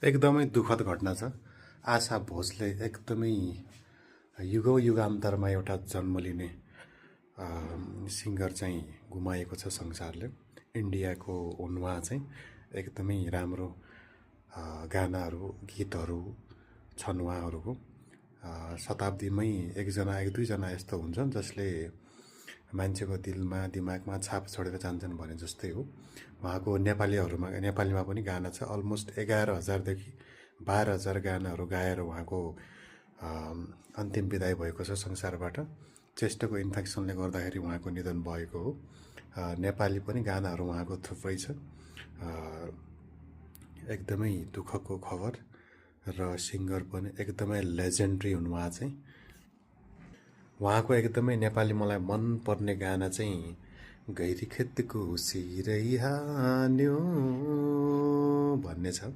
एकदमै दुःखद घटना छ। आशा भोसले एकदमै युगान्तरमा एउटा जन्म लिने सिङ्गर चाहिँ गुमाएको छ संसारले। इन्डियाको उहाँ चाहिँ एकदमै राम्रो गानाहरू गीतहरू छन् उहाँहरूको। शताब्दीमै एक दुईजना यस्तो हुन्छन् जसले मान्छेको दिलमा दिमागमा छाप छोडेर जान्छन् भने जस्तै हो। उहाँको नेपालीमा पनि गाना छ। अलमोस्ट 11,000 देखि 12,000 गानाहरू गाएर उहाँको अन्तिम विदाई भएको छ संसारबाट। चेस्टको इन्फेक्सनले गर्दाखेरि उहाँको निधन भएको हो। नेपाली पनि गानाहरू उहाँको थुप्रै छ। एकदमै दुःखको खबर र सिङ्गर पनि एकदमै लेजेन्डरी हुन् उहाँ चाहिँ। उहाँको एकदमै नेपाली मलाई मनपर्ने गाना चाहिँ गैरी खेतको सिरै हान्यो भन्ने छ।